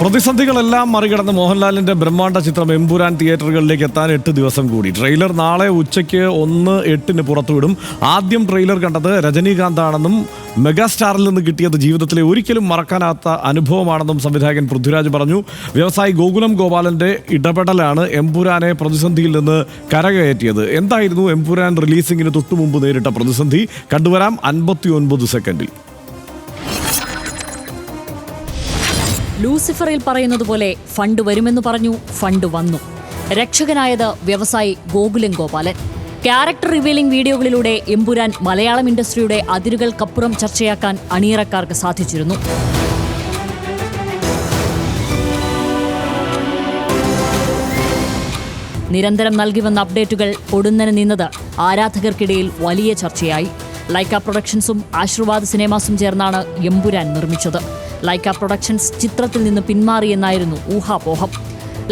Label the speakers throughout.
Speaker 1: പ്രതിസന്ധികളെല്ലാം മറികടന്ന് മോഹൻലാലിന്റെ ബ്രഹ്മാണ്ഡ ചിത്രം എമ്പുരാൻ തിയേറ്ററുകളിലേക്ക് എത്താൻ 8 ദിവസം കൂടി. ട്രെയിലർ നാളെ ഉച്ചയ്ക്ക് 1:08 പുറത്തുവിടും. ആദ്യം ട്രെയിലർ കണ്ടത് രജനീകാന്താണെന്നും മെഗാസ്റ്റാറിൽ നിന്ന് കിട്ടിയത് ജീവിതത്തിലെ ഒരിക്കലും മറക്കാനാത്ത അനുഭവമാണെന്നും സംവിധായകൻ പൃഥ്വിരാജ് പറഞ്ഞു. വ്യവസായി ഗോകുലം ഗോപാലന്റെ ഇടപെടലാണ് എമ്പുരാനെ പ്രതിസന്ധിയിൽ നിന്ന് കരകയറ്റിയത്. എന്തായിരുന്നു എമ്പുരാൻ റിലീസിംഗിന് തൊട്ടുമുമ്പ് നേരിട്ട പ്രതിസന്ധി? കണ്ടുവരാം 59 സെക്കൻഡിൽ.
Speaker 2: ലൂസിഫറിൽ പറയുന്നത് പോലെ ഫണ്ട് വരുമെന്ന് പറഞ്ഞു, ഫണ്ട് വന്നു. രക്ഷകനായത് വ്യവസായി ഗോകുലം ഗോപാലൻ. ക്യാരക്ടർ റിവീലിംഗ് വീഡിയോകളിലൂടെ എമ്പുരാൻ മലയാളം ഇൻഡസ്ട്രിയുടെ അതിരുകൾക്കപ്പുറം ചർച്ചയാക്കാൻ അണിയറക്കാർക്ക് സാധിച്ചിരുന്നു. നിരന്തരം നൽകി വന്ന അപ്ഡേറ്റുകൾ പൊടുന്നനെ നിന്നത് ആരാധകർക്കിടയിൽ വലിയ ചർച്ചയായി. ലൈക്ക പ്രൊഡക്ഷൻസും ആശീർവാദ് സിനിമാസും ചേർന്നാണ് എമ്പുരാൻ നിർമ്മിച്ചത്. ലൈക്ക പ്രൊഡക്ഷൻസ് ചിത്രത്തിൽ നിന്ന് പിന്മാറിയെന്നായിരുന്നു ഊഹാപോഹം.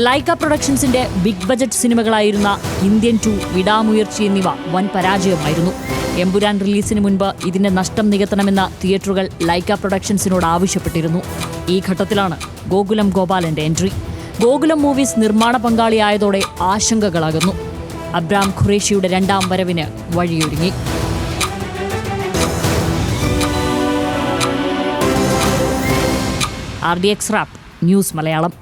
Speaker 2: ലൈക്ക പ്രൊഡക്ഷൻസിന്റെ ബിഗ് ബജറ്റ് സിനിമകളായിരുന്ന ഇന്ത്യൻ 2, വിടാമുയർച്ചി എന്നിവ വൻ പരാജയമായിരുന്നു. എമ്പുരാൻ റിലീസിന് മുൻപ് ഇതിന്റെ നഷ്ടം നികത്തണമെന്ന് തിയേറ്ററുകൾ ലൈക്ക പ്രൊഡക്ഷൻസിനോട് ആവശ്യപ്പെട്ടിരുന്നു. ഈ ഘട്ടത്തിലാണ് ഗോകുലം ഗോപാലന്റെ എൻട്രി. ഗോകുലം മൂവീസ് നിർമ്മാണ പങ്കാളിയായതോടെ ആശങ്കകളാകുന്നു. അബ്രാം ഖുറേഷിയുടെ 2ാം വരവിന് വഴിയൊരുങ്ങി. RDX rap news Malayalam.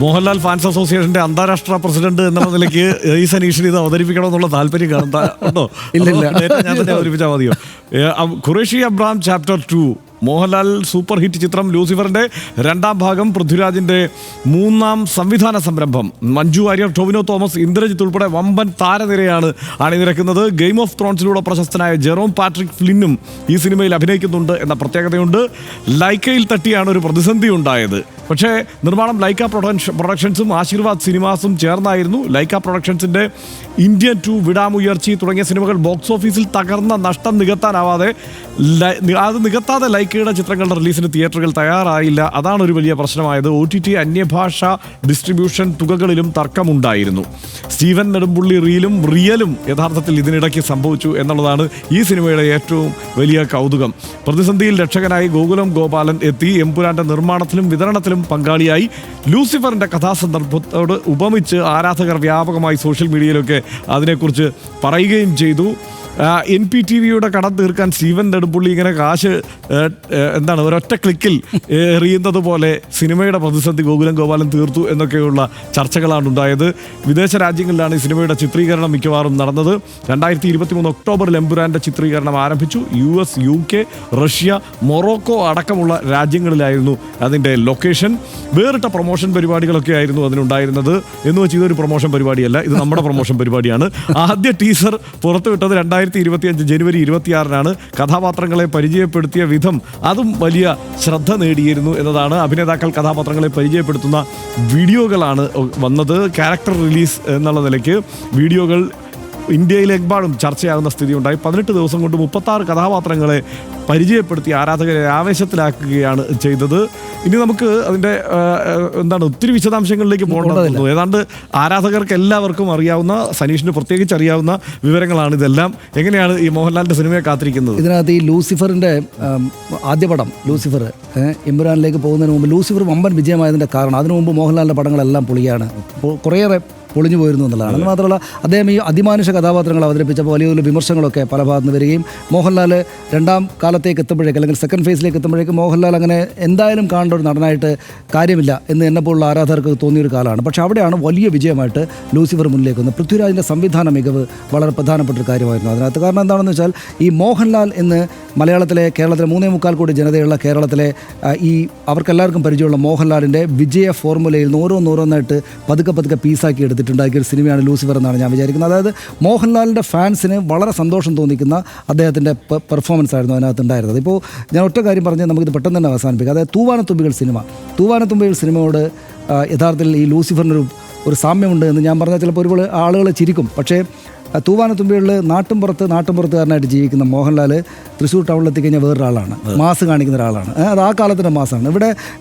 Speaker 1: Mohanlal fans അസോസിയേഷന്റെ അന്താരാഷ്ട്ര പ്രസിഡന്റ് എന്നുള്ള നിലയ്ക്ക് ഈ സനീഷിന് ഇത് അവതരിപ്പിക്കണമെന്നുള്ള താല്പര്യം കാണുന്നുണ്ടോ? ഞാൻ തന്നെ അവതരിപ്പിച്ചാൽ മതിയോ? Qureshi Abram chapter 2. Mohanlal super hit ചിത്രം ലൂസിഫറിന്റെ 2ാം ഭാഗം, പൃഥ്വിരാജിന്റെ 3ാം സംവിധാന സംരംഭം. മഞ്ജു വാര്യർ, ടൊവിനോ തോമസ്, ഇന്ദ്രജിത്ത് ഉൾപ്പെടെ വമ്പൻ താരനിരയാണ് അണിനിരക്കുന്നത്. ഗെയിം ഓഫ് ത്രോൺസിലൂടെ പ്രശസ്തനായ ജെറോം പാട്രിക് ഫ്ലിന്നും ഈ സിനിമയിൽ അഭിനയിക്കുന്നുണ്ട് എന്ന പ്രത്യേകതയുണ്ട്. ലൈക്കയിൽ തട്ടിയാണ് ഒരു പ്രതിസന്ധി ഉണ്ടായത്. പക്ഷേ നിർമ്മാണം ലൈക്ക പ്രൊഡക്ഷൻസും ആശീർവാദ് സിനിമാസും ചേർന്നായിരുന്നു. ലൈക്ക പ്രൊഡക്ഷൻസിന്റെ ഇന്ത്യൻ 2, വിടാമുയർച്ചി തുടങ്ങിയ സിനിമകൾ ബോക്സ് ഓഫീസിൽ തകർന്ന നഷ്ടം നികത്താനാവാതെ നികത്താതെ ലൈക്കയുടെ ചിത്രങ്ങളുടെ റിലീസിന് തിയേറ്ററുകൾ തയ്യാറായില്ല. അതാണ് ഒരു വലിയ പ്രശ്നമായത്. OTT അന്യഭാഷാ ഡിസ്ട്രിബ്യൂഷൻ തുകകളിലും തർക്കമുണ്ടായിരുന്നു. സ്റ്റീവൻ നെടുമ്പുള്ളി റിയലും യഥാർത്ഥത്തിൽ ഇതിനിടയ്ക്ക് സംഭവിച്ചു എന്നുള്ളതാണ് ഈ സിനിമയുടെ ഏറ്റവും വലിയ കൗതുകം. പ്രതിസന്ധിയിൽ രക്ഷകനായി ഗോകുലം ഗോപാലൻ എത്തി. എമ്പുരാന്റെ നിർമ്മാണത്തിലും വിതരണത്തിലും പങ്കാളിയായി. ലൂസിഫറിന്റെ കഥാസന്ദർഭത്തോട് ഉപമിച്ച് ആരാധകർ വ്യാപകമായി സോഷ്യൽ മീഡിയയിലൊക്കെ അതിനെക്കുറിച്ച് പറയുകയും ചെയ്തു. NPTVയുടെ കടം തീർക്കാൻ സ്റ്റീവൻ നെടുമ്പുള്ളി ഇങ്ങനെ കാശ് ഒരൊറ്റ ക്ലിക്കിൽ എറിയുന്നത് പോലെ സിനിമയുടെ പ്രതിസന്ധി ഗോകുലം ഗോപാലൻ തീർത്തു എന്നൊക്കെയുള്ള ചർച്ചകളാണ് ഉണ്ടായത്. വിദേശ രാജ്യങ്ങളിലാണ് ഈ സിനിമയുടെ ചിത്രീകരണം മിക്കവാറും നടന്നത്. 2023 ഒക്ടോബറിൽ എമ്പുരാന്റെ ചിത്രീകരണം ആരംഭിച്ചു. US, UK, റഷ്യ, മൊറോക്കോ അടക്കമുള്ള രാജ്യങ്ങളിലായിരുന്നു അതിൻ്റെ ലൊക്കേഷൻ. വേറിട്ട പ്രൊമോഷൻ പരിപാടികളൊക്കെ ആയിരുന്നു അതിനുണ്ടായിരുന്നത്. എന്ന് വെച്ച് ഇതൊരു പ്രൊമോഷൻ പരിപാടിയല്ല, ഇത് നമ്മുടെ പ്രൊമോഷൻ പരിപാടിയാണ്. ആദ്യ ടീസർ പുറത്തുവിട്ടത് 2025 ജനുവരി 26-നാണ്. കഥാപാത്രങ്ങളെ പരിചയപ്പെടുത്തിയ വിധം അതും വലിയ ശ്രദ്ധ നേടിയിരുന്നു എന്നതാണ്. അഭിനേതാക്കൾ കഥാപാത്രങ്ങളെ പരിചയപ്പെടുത്തുന്ന വീഡിയോകളാണ് വന്നത്. ക്യാരക്ടർ റിലീസ് എന്നുള്ള നിലയ്ക്ക് വീഡിയോകൾ ഇന്ത്യയിലെമ്പാടും ചർച്ചയാകുന്ന സ്ഥിതി ഉണ്ടായി. 18 ദിവസം കൊണ്ട് 36 കഥാപാത്രങ്ങളെ പരിചയപ്പെടുത്തി ആരാധകരെ ആവേശത്തിലാക്കുകയാണ് ചെയ്തത്. ഇനി നമുക്ക് അതിൻ്റെ ഒത്തിരി വിശദാംശങ്ങളിലേക്ക് പോകേണ്ടതുണ്ട്. ഏതാണ്ട് ആരാധകർക്ക് എല്ലാവർക്കും അറിയാവുന്ന, സനീഷിന് പ്രത്യേകിച്ച് അറിയാവുന്ന വിവരങ്ങളാണ് ഇതെല്ലാം. എങ്ങനെയാണ് ഈ മോഹൻലാലിൻ്റെ സിനിമയെ കാത്തിരിക്കുന്നത്?
Speaker 3: ഇതിനകത്ത് ഈ ലൂസിഫറിൻ്റെ ആദ്യ പടം ലൂസിഫർ എമ്പുരാനിലേക്ക് പോകുന്നതിന് മുമ്പ് ലൂസിഫർ വമ്പൻ വിജയമായതിൻ്റെ കാരണം അതിനു മുമ്പ് മോഹൻലാലിൻ്റെ പടങ്ങളെല്ലാം പൊളിയാണ്, കുറേയേറെ പൊളിഞ്ഞു പോയിരുന്നു എന്നുള്ളതാണ്. അത് മാത്രമല്ല അദ്ദേഹം ഈ അതിമാനുഷ കഥാപാത്രങ്ങൾ അവതരിപ്പിച്ചപ്പോൾ വലിയ വലിയ വിമർശനങ്ങളൊക്കെ പല ഭാഗത്ത് നിന്ന് വരികയും മോഹൻലാൽ 2ാം കാലത്തേക്ക് എത്തുമ്പോഴേക്ക് അല്ലെങ്കിൽ സെക്കൻഡ് ഫേസിലേക്ക് എത്തുമ്പോഴേക്കും മോഹൻലാൽ അങ്ങനെ എന്തായാലും കാണേണ്ട ഒരു നടനായിട്ട് കാര്യമില്ല എന്ന് എന്നെപ്പോലുള്ള ആരാധകർക്ക് തോന്നിയൊരു കാലമാണ്. പക്ഷേ അവിടെയാണ് വലിയ വിജയമായിട്ട് ലൂസിഫർ മുന്നിലേക്ക് വന്നത്. പൃഥ്വിരാജിൻ്റെ സംവിധാന മികവ് വളരെ പ്രധാനപ്പെട്ട ഒരു കാര്യമായിരുന്നു അതിനകത്ത്. കാരണം എന്താണെന്ന് വെച്ചാൽ ഈ മോഹൻലാൽ എന്ന് കേരളത്തിലെ 3.25 കോടി ജനതയുള്ള കേരളത്തിലെ ഈ അവർക്കെല്ലാവർക്കും പരിചയമുള്ള മോഹൻലാലിൻ്റെ വിജയ ഫോർമുലയിൽ ഓരോന്നായിട്ട് പതുക്കെ പീസാക്കി എടുത്തിട്ടുണ്ടാക്കിയ ഒരു സിനിമയാണ് ലൂസിഫർ എന്നാണ് ഞാൻ വിചാരിക്കുന്നത്. അതായത് മോഹൻലാലിൻ്റെ ഫാൻസിന് വളരെ സന്തോഷം തോന്നിക്കുന്ന അദ്ദേഹത്തിൻ്റെ പെർഫോമൻസ് ആയിരുന്നു അതിനകത്ത് ഉണ്ടായിരുന്നത്. ഇപ്പോൾ ഞാൻ ഒറ്റ കാര്യം പറഞ്ഞ് നമുക്കിത് പെട്ടെന്ന് തന്നെ അവസാനിപ്പിക്കാം. അതായത് തൂവാനത്തുമ്പികൾ സിനിമയോട് യഥാർത്ഥത്തിൽ ഈ ലൂസിഫറിനൊരു സാമ്യമുണ്ട് എന്ന് ഞാൻ പറഞ്ഞാൽ ചിലപ്പോൾ ഒരുപാട് ആളുകൾ ചിരിക്കും. പക്ഷേ തൂവാനത്തുമ്പികളിൽ നാട്ടുംപുറത്തുകാരനായിട്ട് ജീവിക്കുന്ന മോഹൻലാൽ തൃശ്ശൂർ ടൗണിലെത്തി കഴിഞ്ഞാൽ വേറൊരാളാണ്, മാസ് കാണിക്കുന്ന ഒരാളാണ്. അത് ആ കാലത്തിൻ്റെ മാസാണ്.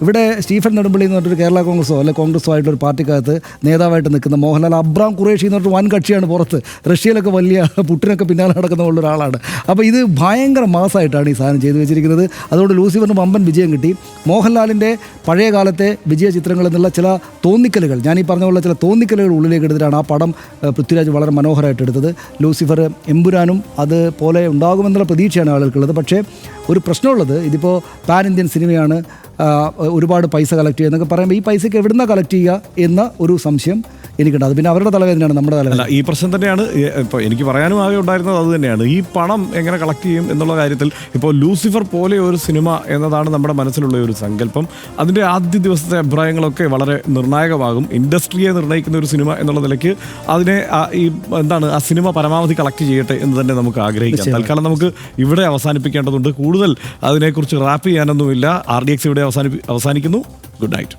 Speaker 3: ഇവിടെ സ്റ്റീഫൻ നെടുമ്പള്ളി എന്ന് പറഞ്ഞൊരു കേരള കോൺഗ്രസോ അല്ലെ കോൺഗ്രസോ ആയിട്ടൊരു പാർട്ടിക്കകത്ത് നേതാവായിട്ട് നിൽക്കുന്ന മോഹൻലാൽ അബ്രാം ഖുറേഷി എന്ന് പറഞ്ഞിട്ട് വൻ കക്ഷിയാണ് പുറത്ത്, റഷ്യയിലൊക്കെ വലിയ പുട്ടിനൊക്കെ പിന്നാലെ നടക്കുന്ന ഉള്ള ഒരാളാണ്. അപ്പോൾ ഇത് ഭയങ്കര മാസമായിട്ടാണ് ഈ സാധനം ചെയ്തു വെച്ചിരിക്കുന്നത്. അതുകൊണ്ട് ലൂസിഫറിന് വമ്പൻ വിജയം കിട്ടി. മോഹൻലാലിൻ്റെ പഴയ കാലത്തെ വിജയ ചിത്രങ്ങളിൽ നിന്നുള്ള ചില തോന്നിക്കലുകൾ, ഞാൻ ഈ പറഞ്ഞ പോലെ ചില തോന്നിക്കലുകൾ ഉള്ളിലേക്ക് എടുത്തിട്ടാണ് ആ പടം പൃഥ്വിരാജ് വളരെ മനോഹരമായിട്ട് എടുത്തത്. ലൂസിഫർ എമ്പുരാനും അതുപോലെ ഉണ്ടാകുമെന്നുള്ള പ്രതീക്ഷയാണ് ആളുകൾക്കുള്ളത്. പക്ഷേ ഒരു പ്രശ്നമുള്ളത്, ഇതിപ്പോൾ പാൻ ഇന്ത്യൻ സിനിമയാണ്, ഒരുപാട് പൈസ കളക്ട് ചെയ്യുക എന്നൊക്കെ പറയുമ്പോൾ ഈ പൈസയ്ക്ക് എവിടുന്നാണ് കളക്ട് ചെയ്യുക എന്ന ഒരു സംശയം എനിക്കുണ്ട്. അത് പിന്നെ അവരുടെ തലവേദനയാണ്, നമ്മുടെ തലവേദന.
Speaker 1: ഈ പ്രശ്നം തന്നെയാണ് ഇപ്പോൾ എനിക്ക് പറയാനും ആകെ ഉണ്ടായിരുന്നത്. അത് തന്നെയാണ്, ഈ പണം എങ്ങനെ കളക്ട് ചെയ്യും എന്നുള്ള കാര്യത്തിൽ. ഇപ്പോൾ ലൂസിഫർ പോലെ ഒരു സിനിമ എന്നതാണ് നമ്മുടെ മനസ്സിലുള്ള ഒരു സങ്കല്പം. അതിൻ്റെ ആദ്യ ദിവസത്തെ അഭിപ്രായങ്ങളൊക്കെ വളരെ നിർണായകമാകും. ഇൻഡസ്ട്രിയെ നിർണ്ണയിക്കുന്ന ഒരു സിനിമ എന്നുള്ള നിലയ്ക്ക് അതിനെ ആ സിനിമ പരമാവധി കളക്ട് ചെയ്യട്ടെ എന്ന് തന്നെ നമുക്ക് ആഗ്രഹിക്കാം. തൽക്കാലം നമുക്ക് ഇവിടെ അവസാനിപ്പിക്കേണ്ടതുണ്ട്. കൂടുതൽ അതിനെക്കുറിച്ച് റാപ്പ് ചെയ്യാനൊന്നുമില്ല. RDX ഇവിടെ അവസാനിക്കുന്നു. Good night.